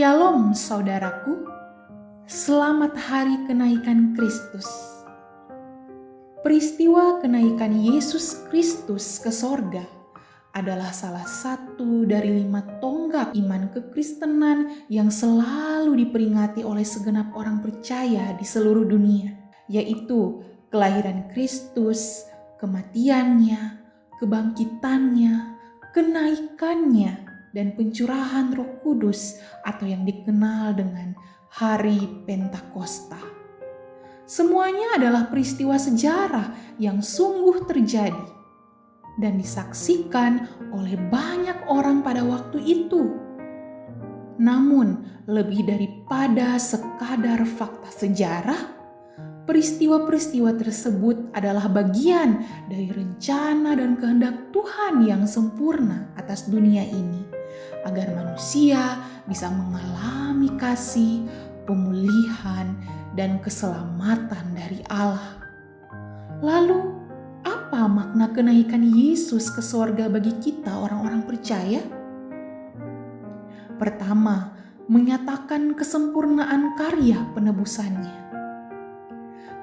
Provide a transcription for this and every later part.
Shalom saudaraku, selamat hari kenaikan Kristus. Peristiwa kenaikan Yesus Kristus ke sorga adalah salah satu dari 5 tonggak iman kekristenan yang selalu diperingati oleh segenap orang percaya di seluruh dunia, yaitu kelahiran Kristus, kematiannya, kebangkitannya, kenaikannya, dan pencurahan Roh Kudus atau yang dikenal dengan Hari Pentakosta. Semuanya adalah peristiwa sejarah yang sungguh terjadi dan disaksikan oleh banyak orang pada waktu itu. Namun, lebih daripada sekadar fakta sejarah, peristiwa-peristiwa tersebut adalah bagian dari rencana dan kehendak Tuhan yang sempurna atas dunia ini, agar manusia bisa mengalami kasih, pemulihan, dan keselamatan dari Allah. Lalu, apa makna kenaikan Yesus ke sorga bagi kita orang-orang percaya? Pertama, menyatakan kesempurnaan karya penebusannya.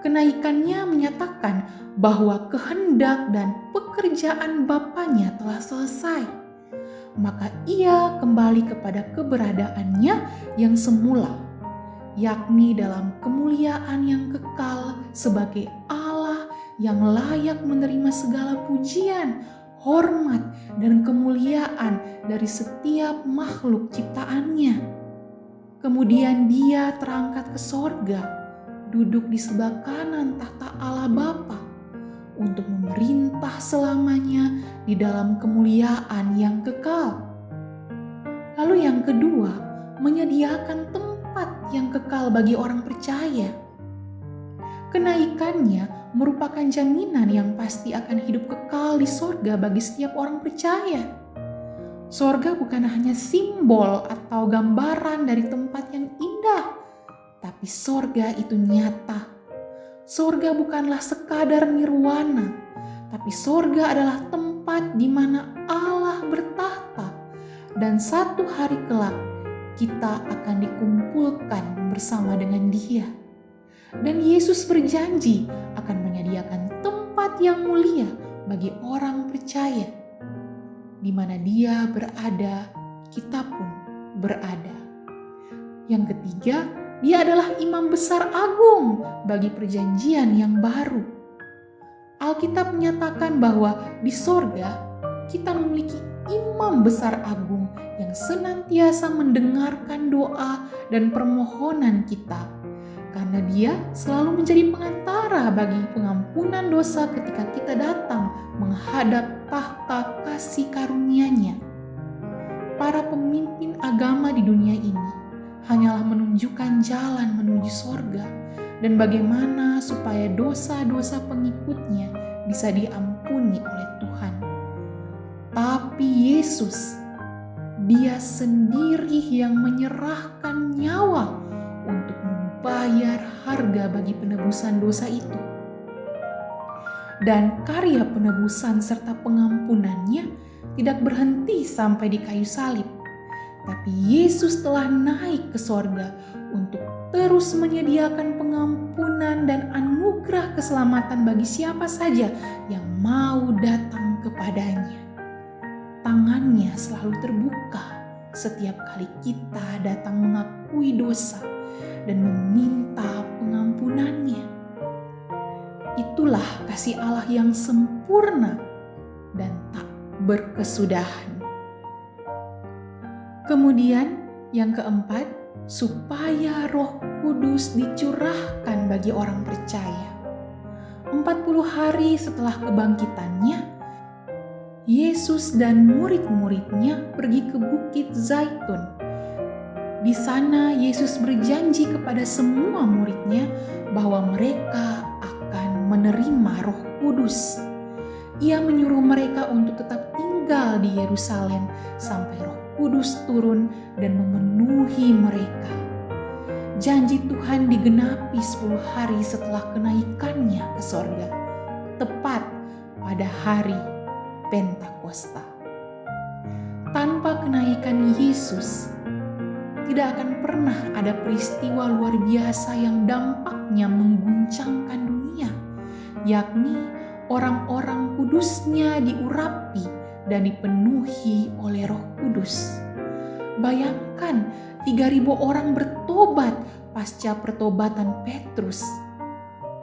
Kenaikannya menyatakan bahwa kehendak dan pekerjaan Bapanya telah selesai. Maka ia kembali kepada keberadaannya yang semula, yakni dalam kemuliaan yang kekal sebagai Allah yang layak menerima segala pujian, hormat, dan kemuliaan dari setiap makhluk ciptaannya. Kemudian dia terangkat ke sorga, duduk di sebelah kanan tahta Allah Bapa untuk memerintah selamanya di dalam kemuliaan yang kekal. Lalu yang kedua, menyediakan tempat yang kekal bagi orang percaya. Kenaikannya merupakan jaminan yang pasti akan hidup kekal di sorga bagi setiap orang percaya. Sorga bukan hanya simbol atau gambaran dari tempat yang indah, tapi sorga itu nyata. Sorga bukanlah sekadar nirwana, tapi sorga adalah tempat di mana Allah bertahta, dan satu hari kelak kita akan dikumpulkan bersama dengan Dia. Dan Yesus berjanji akan menyediakan tempat yang mulia bagi orang percaya. Di mana Dia berada, kita pun berada. Yang ketiga, Dia adalah imam besar agung bagi perjanjian yang baru. Alkitab menyatakan bahwa di sorga kita memiliki imam besar agung yang senantiasa mendengarkan doa dan permohonan kita. Karena dia selalu menjadi pengantara bagi pengampunan dosa ketika kita datang menghadap tahta kasih karunia-Nya. Para pemimpin agama di dunia ini hanyalah menunjukkan jalan menuju sorga dan bagaimana supaya dosa-dosa pengikutnya bisa diampuni oleh Tuhan. Tapi Yesus, Dia sendiri yang menyerahkan nyawa untuk membayar harga bagi penebusan dosa itu. Dan karya penebusan serta pengampunannya tidak berhenti sampai di kayu salib. Tapi Yesus telah naik ke sorga untuk terus menyediakan pengampunan dan anugerah keselamatan bagi siapa saja yang mau datang kepadanya. Tangannya selalu terbuka setiap kali kita datang mengakui dosa dan meminta pengampunannya. Itulah kasih Allah yang sempurna dan tak berkesudahan. Kemudian yang keempat, supaya Roh Kudus dicurahkan bagi orang percaya. 40 hari setelah kebangkitannya, Yesus dan murid-muridnya pergi ke Bukit Zaitun. Di sana Yesus berjanji kepada semua muridnya bahwa mereka akan menerima Roh Kudus. Ia menyuruh mereka untuk tetap tinggal di Yerusalem sampai Roh Kudus turun dan memenuhi mereka. Janji Tuhan digenapi 10 hari setelah kenaikannya ke sorga, tepat pada hari Pentakosta. Tanpa kenaikan Yesus, tidak akan pernah ada peristiwa luar biasa yang dampaknya mengguncangkan dunia, yakni orang-orang kudusnya diurapi dan dipenuhi oleh Roh Kudus. Bayangkan 3.000 orang bertobat pasca pertobatan Petrus.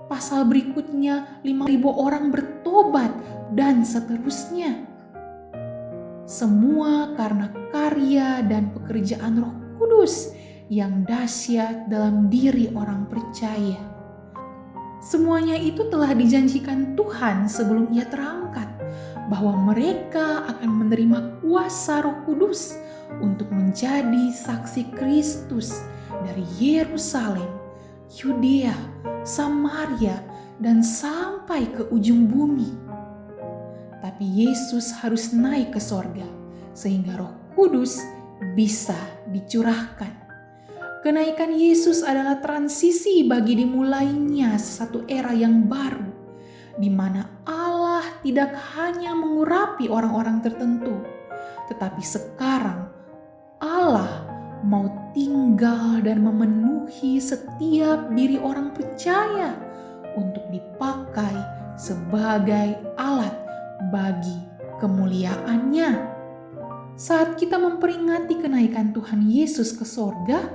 Pasal berikutnya 5.000 orang bertobat dan seterusnya. Semua karena karya dan pekerjaan Roh Kudus yang dahsyat dalam diri orang percaya. Semuanya itu telah dijanjikan Tuhan sebelum Ia terangkat, bahwa mereka akan menerima kuasa Roh Kudus untuk menjadi saksi Kristus dari Yerusalem, Yudea, Samaria, dan sampai ke ujung bumi. Tapi Yesus harus naik ke sorga sehingga Roh Kudus bisa dicurahkan. Kenaikan Yesus adalah transisi bagi dimulainya satu era yang baru, di mana Allah tidak hanya mengurapi orang-orang tertentu, tetapi sekarang Allah mau tinggal dan memenuhi setiap diri orang percaya untuk dipakai sebagai alat bagi kemuliaannya. Saat kita memperingati kenaikan Tuhan Yesus ke sorga,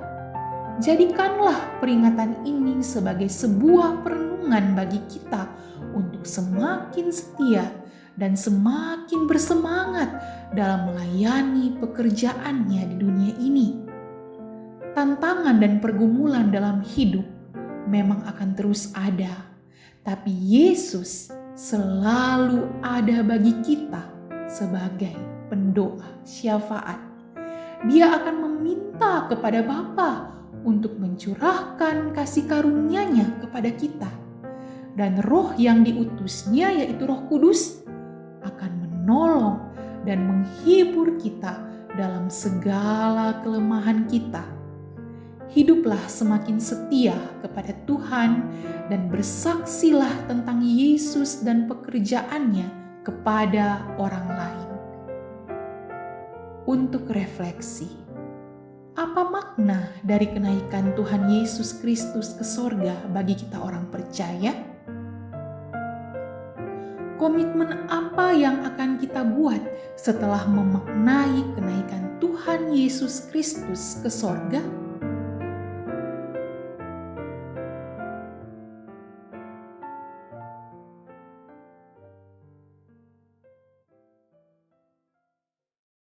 jadikanlah peringatan ini sebagai sebuah perenungan bagi kita untuk semakin setia dan semakin bersemangat dalam melayani pekerjaannya di dunia ini. Tantangan dan pergumulan dalam hidup memang akan terus ada, tapi Yesus selalu ada bagi kita sebagai pendoa syafaat. Dia akan meminta kepada Bapa untuk mencurahkan kasih karunia-Nya kepada kita. Dan Roh yang diutusnya, yaitu Roh Kudus, akan menolong dan menghibur kita dalam segala kelemahan kita. Hiduplah semakin setia kepada Tuhan dan bersaksilah tentang Yesus dan pekerjaannya kepada orang lain. Untuk refleksi, apa makna dari kenaikan Tuhan Yesus Kristus ke sorga bagi kita orang percaya? Komitmen apa yang akan kita buat setelah memaknai kenaikan Tuhan Yesus Kristus ke sorga?